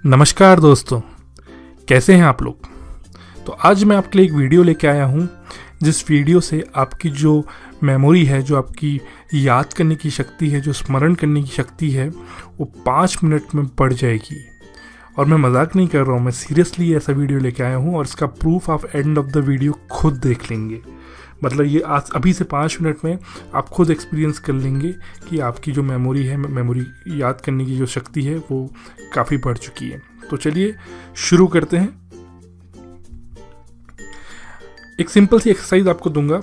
नमस्कार दोस्तों, कैसे हैं आप लोग। तो आज मैं आपके लिए एक वीडियो लेके आया हूं, जिस वीडियो से आपकी जो मेमोरी है, जो आपकी याद करने की शक्ति है, जो स्मरण करने की शक्ति है, वो 5 मिनट में बढ़ जाएगी। और मैं मजाक नहीं कर रहा हूँ, मैं सीरियसली ऐसा वीडियो लेके आया हूँ और इसका प्रूफ आप एंड ऑफ द वीडियो खुद देख लेंगे। मतलब ये आज अभी से 5 मिनट में आप खुद एक्सपीरियंस कर लेंगे कि आपकी जो मेमोरी है, मेमोरी याद करने की जो शक्ति है, वो काफ़ी बढ़ चुकी है। तो चलिए शुरू करते हैं। एक सिंपल सी एक्सरसाइज आपको दूंगा।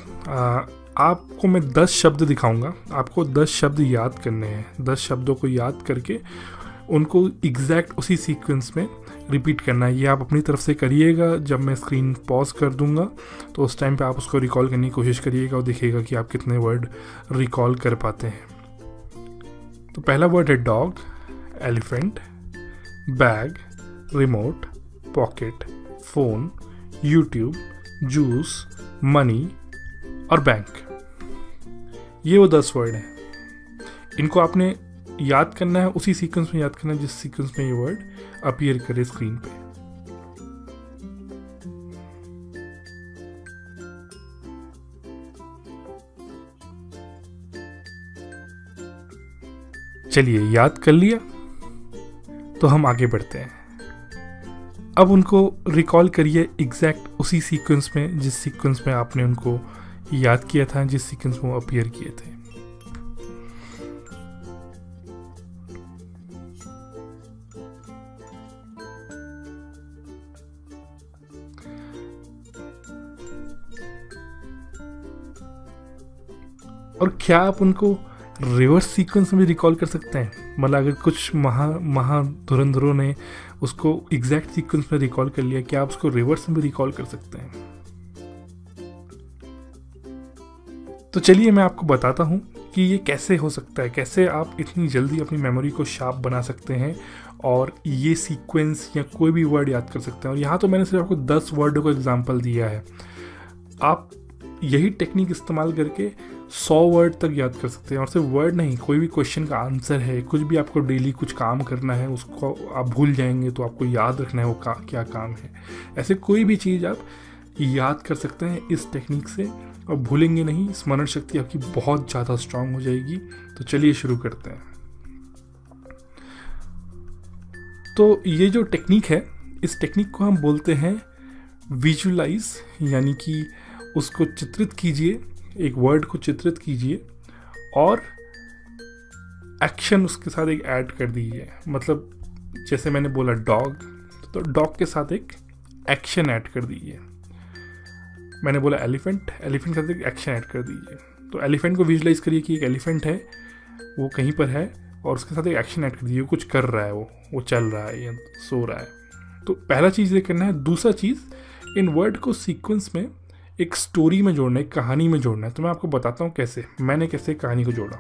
आपको मैं 10 शब्द दिखाऊंगा, आपको 10 शब्द याद करने हैं। 10 शब्दों को याद करके उनको एग्जैक्ट उसी सीक्वेंस में रिपीट करना है। ये आप अपनी तरफ से करिएगा। जब मैं स्क्रीन पॉज कर दूंगा तो उस टाइम पे आप उसको रिकॉल करने की कोशिश करिएगा और देखिएगा कि आप कितने वर्ड रिकॉल कर पाते हैं। तो पहला वर्ड है dog, elephant, bag, remote, pocket, phone, YouTube, juice, money और बैंक। ये वो 10 वर्ड हैं। इनको आपने याद करना है, उसी सीक्वेंस में याद करना है जिस सीक्वेंस में ये वर्ड अपीयर करे स्क्रीन पे। चलिए, याद कर लिया तो हम आगे बढ़ते हैं। अब उनको रिकॉल करिए एग्जैक्ट उसी सीक्वेंस में जिस सीक्वेंस में आपने उनको याद किया था, जिस सीक्वेंस में वो अपीयर किए थे। और क्या आप उनको रिवर्स सीक्वेंस में भी रिकॉल कर सकते हैं? मतलब अगर कुछ धुरंधरों ने उसको एग्जैक्ट सीक्वेंस में रिकॉल कर लिया, क्या आप उसको रिवर्स में भी रिकॉल कर सकते हैं? तो चलिए मैं आपको बताता हूँ कि ये कैसे हो सकता है, कैसे आप इतनी जल्दी अपनी मेमोरी को शार्प बना सकते हैं और ये सीक्वेंस या कोई भी वर्ड याद कर सकते हैं। और यहाँ तो मैंने सिर्फ आपको 10 वर्ड को एग्जाम्पल दिया है। आप यही टेक्निक इस्तेमाल करके 100 वर्ड तक याद कर सकते हैं। और सिर्फ वर्ड नहीं, कोई भी क्वेश्चन का आंसर है, कुछ भी आपको डेली कुछ काम करना है, उसको आप भूल जाएंगे तो आपको याद रखना है वो क्या काम है। ऐसे कोई भी चीज़ आप याद कर सकते हैं इस टेक्निक से और भूलेंगे नहीं। स्मरण शक्ति आपकी बहुत ज़्यादा स्ट्रांग हो जाएगी। तो चलिए शुरू करते हैं। तो ये जो टेक्निक है, इस टेक्निक को हम बोलते हैं विजुअलाइज, यानी कि उसको चित्रित कीजिए, एक वर्ड को चित्रित कीजिए और एक्शन उसके साथ एक ऐड कर दीजिए। मतलब जैसे मैंने बोला डॉग, तो डॉग के साथ एक एक्शन ऐड कर दीजिए। मैंने बोला एलिफेंट, एलिफेंट के साथ एक एक्शन ऐड कर दीजिए। तो एलिफेंट को विजुलाइज करिए कि एक एलिफेंट है, वो कहीं पर है और उसके साथ एक एक्शन ऐड कर दीजिए। कुछ कर रहा है, वो चल रहा है या सो रहा है। तो पहला चीज़ ये करना है। दूसरा चीज़, इन वर्ड को सीक्वेंस में एक स्टोरी में जोड़ना है, एक कहानी में जोड़ना है। तो मैं आपको बताता हूँ मैंने कैसे कहानी को जोड़ा।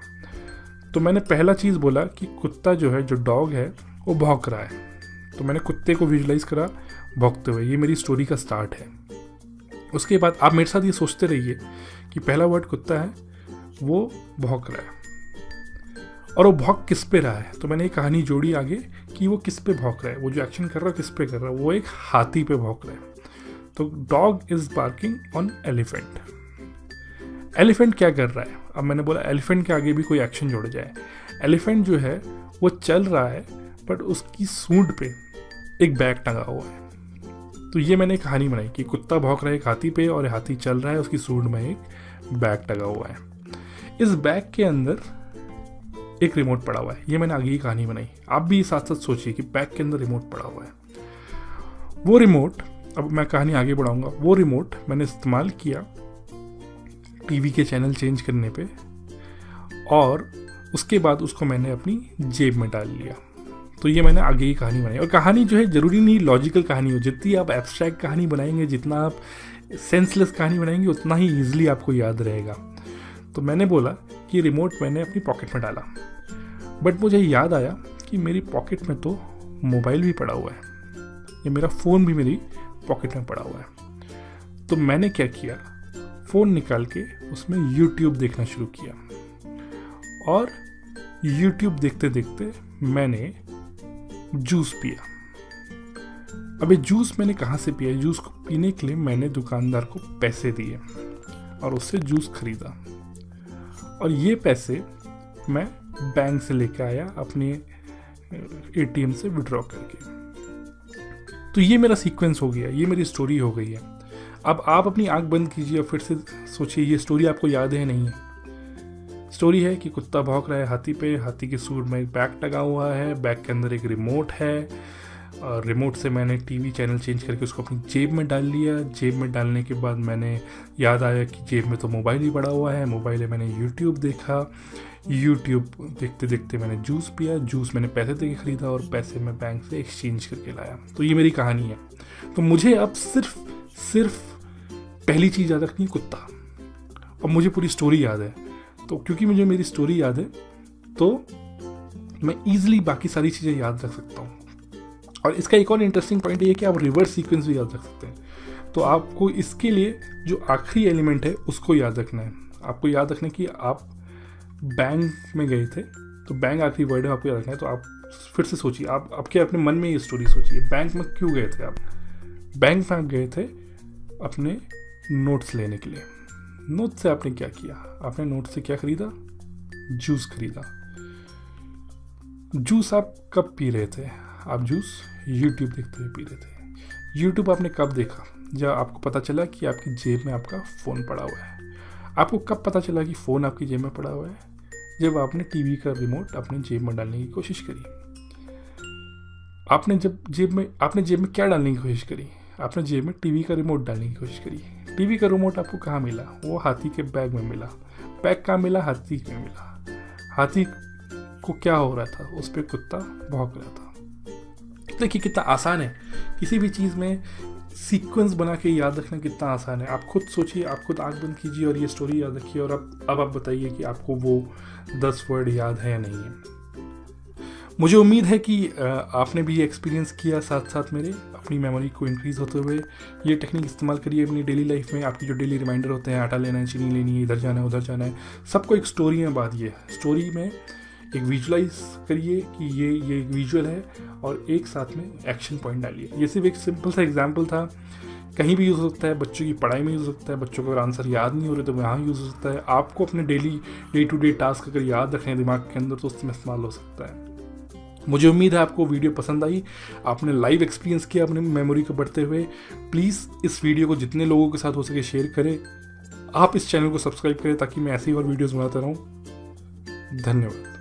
तो मैंने पहला चीज़ बोला कि कुत्ता जो है, जो डॉग है, वो भौंक रहा है। तो मैंने कुत्ते को विजुलाइज करा भौंकते हुए। ये मेरी स्टोरी का स्टार्ट है। उसके बाद आप मेरे साथ ये सोचते रहिए कि पहला वर्ड कुत्ता है, वो भौंक रहा है और वो भौंक किस पे रहा है। तो मैंने एक कहानी जोड़ी आगे कि वो किस पे भौंक रहा है, वो जो एक्शन कर रहा है किस पे कर रहा है। वो एक हाथी पे भौंक रहा है। तो dog is barking on elephant. Elephant क्या कर रहा है? अब मैंने बोला एलिफेंट के आगे भी कोई एक्शन जोड़ जाए। एलिफेंट जो है वो चल रहा है, बट उसकी सूंड पे एक बैग टंगा हुआ है। तो ये मैंने कहानी बनाई कि कुत्ता भौंक रहा है एक हाथी पे और हाथी चल रहा है, उसकी सूंड में एक बैग टंगा हुआ है। इस बैग के अंदर एक रिमोट पड़ा हुआ है। ये मैंने आगे की कहानी बनाई। आप भी साथ साथ सोचिए कि बैग के अंदर रिमोट पड़ा हुआ है। वो रिमोट, अब मैं कहानी आगे बढ़ाऊंगा, वो रिमोट मैंने इस्तेमाल किया टीवी के चैनल चेंज करने पे और उसके बाद उसको मैंने अपनी जेब में डाल लिया। तो ये मैंने आगे की कहानी बनाई। और कहानी जो है ज़रूरी नहीं लॉजिकल कहानी हो। जितनी आप एब्स्ट्रैक्ट कहानी बनाएंगे, जितना आप सेंसलेस कहानी बनाएंगे, उतना ही ईजिली आपको याद रहेगा। तो मैंने बोला कि रिमोट मैंने अपनी पॉकेट में डाला, बट मुझे याद आया कि मेरी पॉकेट में तो मोबाइल भी पड़ा हुआ है, ये मेरा फ़ोन भी मेरी पॉकेट में पड़ा हुआ है। तो मैंने क्या किया, फ़ोन निकाल के उसमें YouTube देखना शुरू किया और YouTube देखते देखते मैंने जूस पिया। अबे जूस मैंने कहाँ से पिया? जूस को पीने के लिए मैंने दुकानदार को पैसे दिए और उससे जूस खरीदा, और ये पैसे मैं बैंक से लेके आया अपने एटीएम से विड्रॉ करके। तो ये मेरा सीक्वेंस हो गया, ये मेरी स्टोरी हो गई है। अब आप अपनी आंख बंद कीजिए और फिर से सोचिए ये स्टोरी आपको याद है नहीं है। स्टोरी है कि कुत्ता भौंक रहा है हाथी पे, हाथी के सूंड में एक बैग टंगा हुआ है, बैग के अंदर एक रिमोट है, और रिमोट से मैंने टीवी चैनल चेंज करके उसको अपनी जेब में डाल लिया। जेब में डालने के बाद मैंने याद आया कि जेब में तो मोबाइल ही पड़ा हुआ है, मोबाइल में मैंने यूट्यूब देखा, यूट्यूब देखते देखते मैंने जूस पिया, जूस मैंने पैसे दे के ख़रीदा और पैसे मैं बैंक से एक्सचेंज करके लाया। तो ये मेरी कहानी है। तो मुझे अब सिर्फ पहली चीज़ याद रखनी है, कुत्ता, और मुझे पूरी स्टोरी याद है। तो क्योंकि मुझे मेरी स्टोरी याद है तो मैं ईजिली बाकी सारी चीज़ें याद रख सकता हूँ। और इसका एक और इंटरेस्टिंग पॉइंट ये है कि आप रिवर्स सीक्वेंस भी याद रख सकते हैं। तो आपको इसके लिए जो आखिरी एलिमेंट है उसको याद रखना है। आपको याद रखना है कि आप बैंक में गए थे, तो बैंक आखिरी वर्ड है, आपको याद रखना है। तो आप फिर से सोचिए, आप आपके अपने मन में ये स्टोरी सोचिए, बैंक में क्यों गए थे आप? बैंक में आप गए थे अपने नोट्स लेने के लिए। नोट से आपने क्या किया? आपने नोट से क्या खरीदा? जूस खरीदा। जूस आप कब पी रहे थे? आप जूस यूट्यूब देखते हुए पी रहे थे। यूट्यूब आपने कब देखा? जब आपको पता चला कि आपकी जेब में आपका फ़ोन पड़ा हुआ है। आपको कब पता चला कि फ़ोन आपकी जेब में पड़ा हुआ है? जब आपने टीवी का रिमोट अपने जेब में डालने की कोशिश करी। आपने जेब में क्या डालने की कोशिश करी? आपने जेब में टीवी का रिमोट डालने की कोशिश करी। टीवी का रिमोट आपको कहाँ मिला? वो हाथी के बैग में मिला। बैग कहाँ मिला? हाथी में मिला। हाथी को क्या हो रहा था? उस पर कुत्ता भौंक रहा था। देखिए कितना आसान है, किसी भी चीज़ में सीक्वेंस बना के याद रखना कितना आसान है। आप खुद सोचिए, आप खुद आंख बंद कीजिए और ये स्टोरी याद रखिए, और अब आप बताइए कि आपको वो 10 वर्ड याद है या नहीं है। मुझे उम्मीद है कि आपने भी ये एक्सपीरियंस किया साथ साथ मेरे, अपनी मेमोरी को इंक्रीज़ होते हुए। ये टेक्निक इस्तेमाल करिए अपनी डेली लाइफ में। आपकी जो डेली रिमाइंडर होते हैं, आटा लेना है, चीनी लेनी है, इधर जाना है, उधर जाना है, सबको एक स्टोरी में बांधिए। स्टोरी में एक विजुलाइज करिए कि ये एक विजुअल है, और एक साथ में एक्शन पॉइंट डालिए। ये सिर्फ एक सिंपल सा एग्जांपल था, कहीं भी यूज़ हो सकता है। बच्चों की पढ़ाई में यूज़ हो सकता है, बच्चों को अगर आंसर याद नहीं हो रहे तो वहाँ यूज़ हो सकता है। आपको अपने डे टू डे टास्क अगर याद रखने दिमाग के अंदर तो उसमें इस्तेमाल हो सकता है। मुझे उम्मीद है आपको वीडियो पसंद आई, आपने लाइव एक्सपीरियंस किया अपने मेमोरी को बढ़ते हुए। प्लीज़ इस वीडियो को जितने लोगों के साथ हो सके शेयर करें। आप इस चैनल को सब्सक्राइब करें ताकि मैं ऐसी और वीडियोज़ बनाता रहूँ। धन्यवाद।